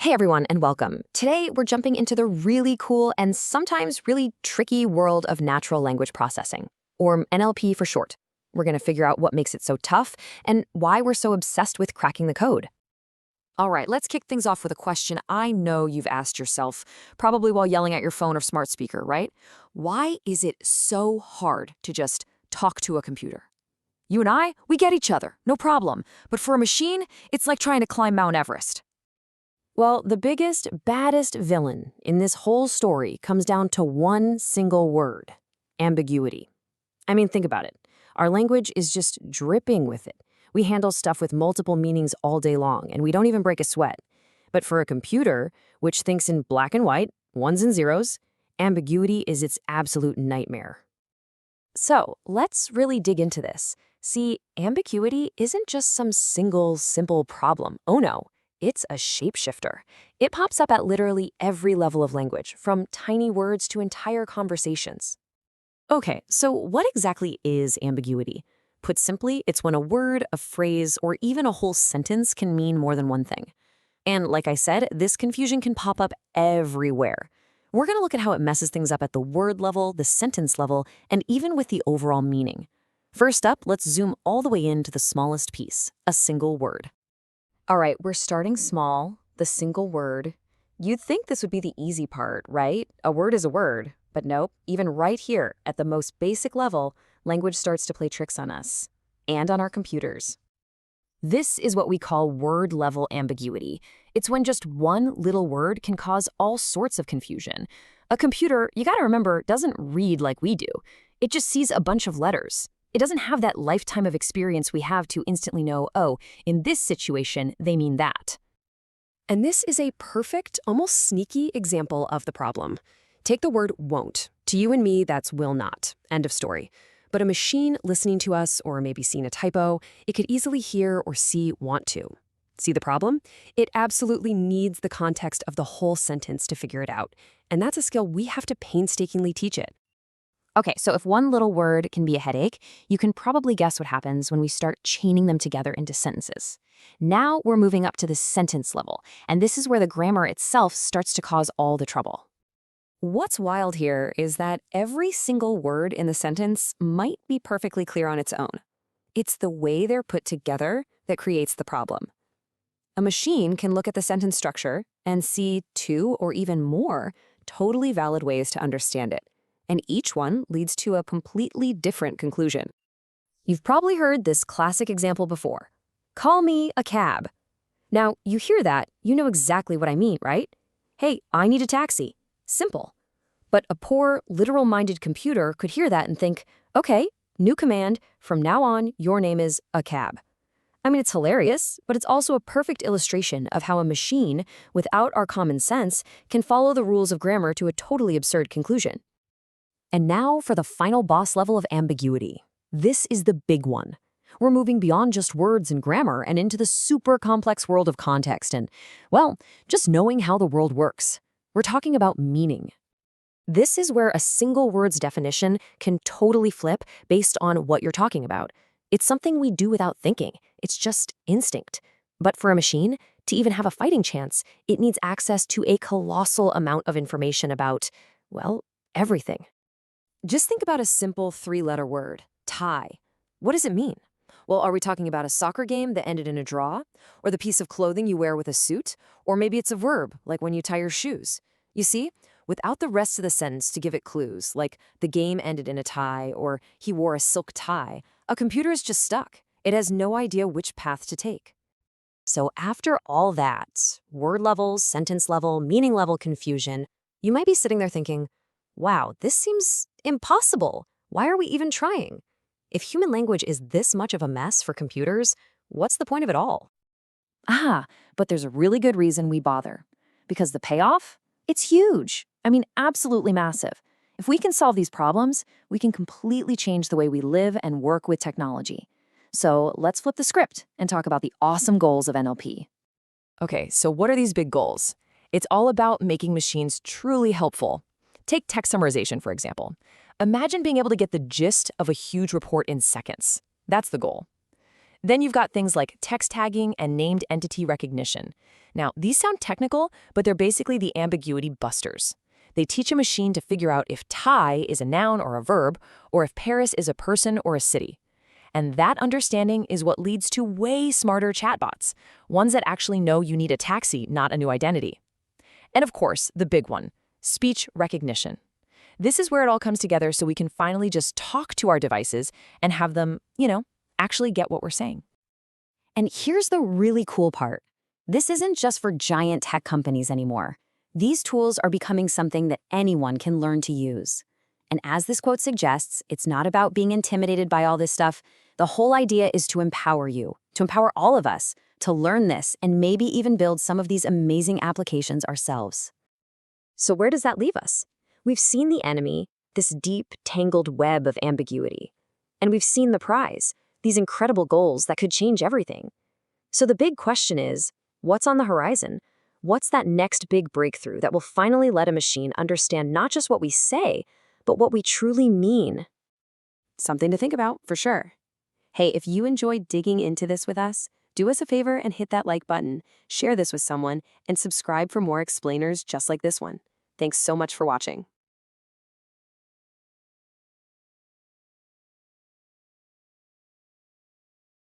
Hey everyone, and welcome. Today, we're jumping into the really cool and sometimes really tricky world of natural language processing, or NLP for short. We're going to figure out what makes it so tough and why we're so obsessed with cracking the code. All right, let's kick things off with a question I know you've asked yourself, probably while yelling at your phone or smart speaker, right? Why is it so hard to just talk to a computer? You and I, we get each other, no problem. But for a machine, it's like trying to climb Mount Everest. Well, the biggest, baddest villain in this whole story comes down to one single word: ambiguity. I mean, think about it. Our language is just dripping with it. We handle stuff with multiple meanings all day long, and we don't even break a sweat. But for a computer, which thinks in black and white, ones and zeros, ambiguity is its absolute nightmare. So let's really dig into this. See, ambiguity isn't just some single, simple problem. Oh no, it's a shapeshifter. It pops up at literally every level of language, from tiny words to entire conversations. Okay, so what exactly is ambiguity? Put simply, it's when a word, a phrase, or even a whole sentence can mean more than one thing. And like I said, this confusion can pop up everywhere. We're going to look at how it messes things up at the word level, the sentence level, and even with the overall meaning. First up, let's zoom all the way into the smallest piece, a single word. All right, we're starting small, the single word. You'd think this would be the easy part, right? A word is a word. But nope, even right here, at the most basic level, language starts to play tricks on us and on our computers. This is what we call word-level ambiguity. It's when just one little word can cause all sorts of confusion. A computer, you gotta remember, doesn't read like we do. It just sees a bunch of letters. It doesn't have that lifetime of experience we have to instantly know, oh, in this situation, they mean that. And this is a perfect, almost sneaky example of the problem. Take the word won't. To you and me, that's will not. End of story. But a machine listening to us, or maybe seeing a typo, it could easily hear or see want to. See the problem? It absolutely needs the context of the whole sentence to figure it out. And that's a skill we have to painstakingly teach it. Okay, so if one little word can be a headache, you can probably guess what happens when we start chaining them together into sentences. Now we're moving up to the sentence level, and this is where the grammar itself starts to cause all the trouble. What's wild here is that every single word in the sentence might be perfectly clear on its own. It's the way they're put together that creates the problem. A machine can look at the sentence structure and see two or even more totally valid ways to understand it, and each one leads to a completely different conclusion. You've probably heard this classic example before. Call me a cab. Now, you hear that, you know exactly what I mean, right? Hey, I need a taxi. Simple. But a poor, literal-minded computer could hear that and think, okay, new command, from now on, your name is a cab. I mean, it's hilarious, but it's also a perfect illustration of how a machine, without our common sense, can follow the rules of grammar to a totally absurd conclusion. And now for the final boss level of ambiguity. This is the big one. We're moving beyond just words and grammar and into the super complex world of context and, well, just knowing how the world works. We're talking about meaning. This is where a single word's definition can totally flip based on what you're talking about. It's something we do without thinking. It's just instinct. But for a machine, to even have a fighting chance, it needs access to a colossal amount of information about, well, everything. Just think about a simple three-letter word, tie. What does it mean? Well, are we talking about a soccer game that ended in a draw? Or the piece of clothing you wear with a suit? Or maybe it's a verb, like when you tie your shoes. You see, without the rest of the sentence to give it clues, like the game ended in a tie or he wore a silk tie, a computer is just stuck. It has no idea which path to take. So after all that, word level, sentence level, meaning level confusion, you might be sitting there thinking, wow, this seems impossible. Why are we even trying? If human language is this much of a mess for computers, what's the point of it all? But there's a really good reason we bother. Because the payoff? It's huge. I mean, absolutely massive. If we can solve these problems, we can completely change the way we live and work with technology. So let's flip the script and talk about the awesome goals of NLP. Okay, so what are these big goals? It's all about making machines truly helpful. Take text summarization, for example. Imagine being able to get the gist of a huge report in seconds. That's the goal. Then you've got things like text tagging and named entity recognition. Now, these sound technical, but they're basically the ambiguity busters. They teach a machine to figure out if Thai is a noun or a verb, or if Paris is a person or a city. And that understanding is what leads to way smarter chatbots, ones that actually know you need a taxi, not a new identity. And of course, the big one, speech recognition. This is where it all comes together so we can finally just talk to our devices and have them, actually get what we're saying. And here's the really cool part. This isn't just for giant tech companies anymore. These tools are becoming something that anyone can learn to use. And as this quote suggests, it's not about being intimidated by all this stuff. The whole idea is to empower you, to empower all of us, to learn this and maybe even build some of these amazing applications ourselves. So where does that leave us? We've seen the enemy, this deep, tangled web of ambiguity. And we've seen the prize, these incredible goals that could change everything. So the big question is, what's on the horizon? What's that next big breakthrough that will finally let a machine understand not just what we say, but what we truly mean? Something to think about, for sure. Hey, if you enjoyed digging into this with us, do us a favor and hit that like button, share this with someone, and subscribe for more explainers just like this one. Thanks so much for watching.